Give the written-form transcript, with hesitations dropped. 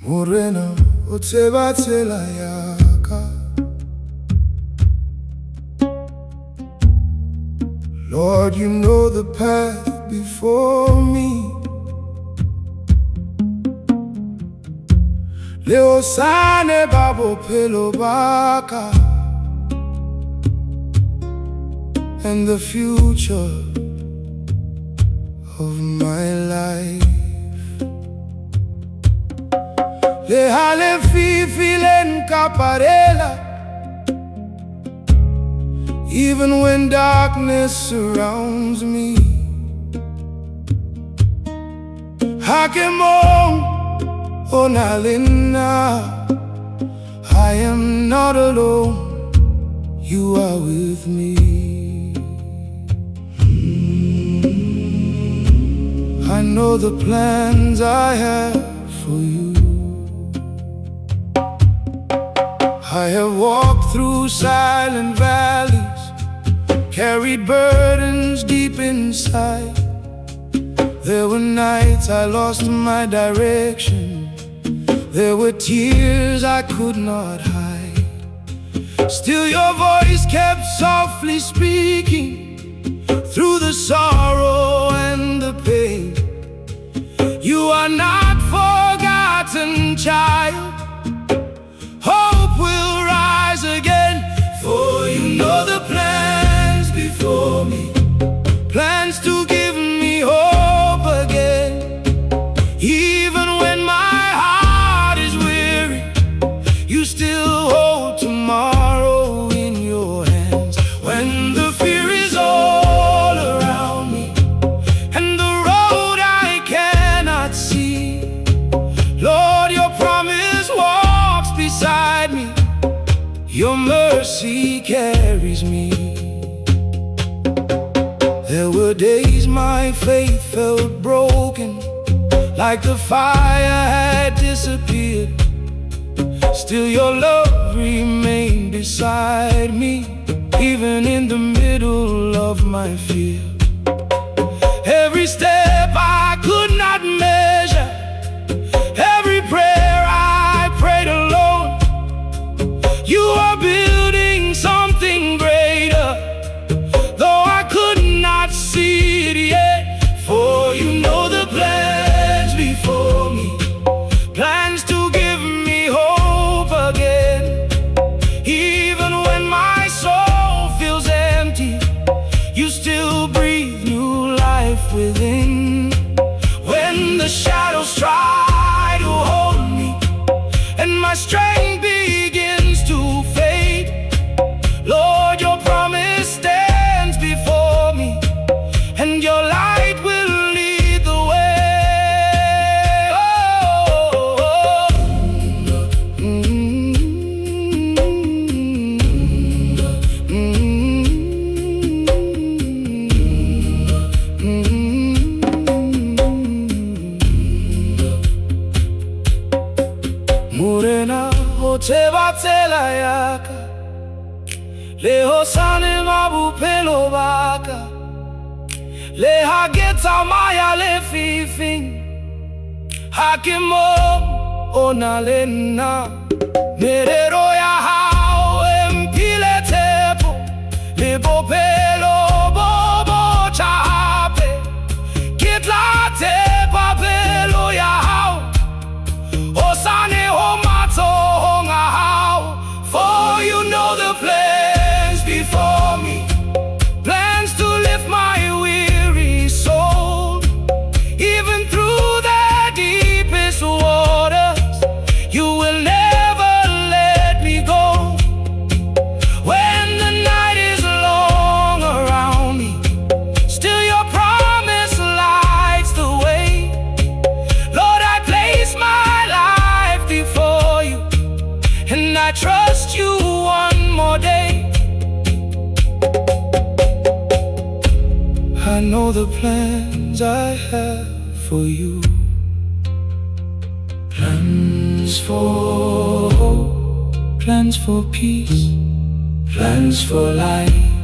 Morena, o te batela yaka. Lord, you know the path before me. Leo sane babo pelo baka, and the future of my life. Le hale filen caparela, even when darkness surrounds me. Hakemon onalina, I am not alone, you are with me. I know the plans I have for you. I have walked through silent valleys, carried burdens deep inside. There were nights I lost my direction. There were tears I could not hide. Still your voice kept softly speaking through the sorrow and the pain. You are not forgotten, child. Hope will rise again, for you know the plans before me, plans to give me hope again. Even when my heart is weary, you still hold tomorrow in your hands. When the fear is all around me and the road I cannot see, Lord, your promise walks beside me, your mercy carries me. There were days my faith felt broken, like the fire had disappeared. Still your love remained beside me, even in the middle of my fear. Every step I could not measure, every prayer I prayed alone, you are building something greater, though I could not see it yet. For you know the plans before me, plans to give me hope again. Even when my soul feels empty, you still breathe new life within. When the shadows try to hold me and my strength begins to fade, Lord, your promise stands before me, and your light will lead the way. Oh, oh, Morena, o te batela yaka, Leo sane mabu pelo baka, le hageta maya le fifing, hakimo onalena, merero ya hao empile tepo, le bopelo bobo chape, kitla tepa pelo ya hao, osane homato honga hao. For you know the plans before me, plans to lift my weary soul. Even through the deepest waters, you will never let me go. When the night is long around me, still your promise lights the way. Lord, I place my life before you, and I trust you one more day. I know the plans I have for you, plans for hope, plans for peace, plans for life.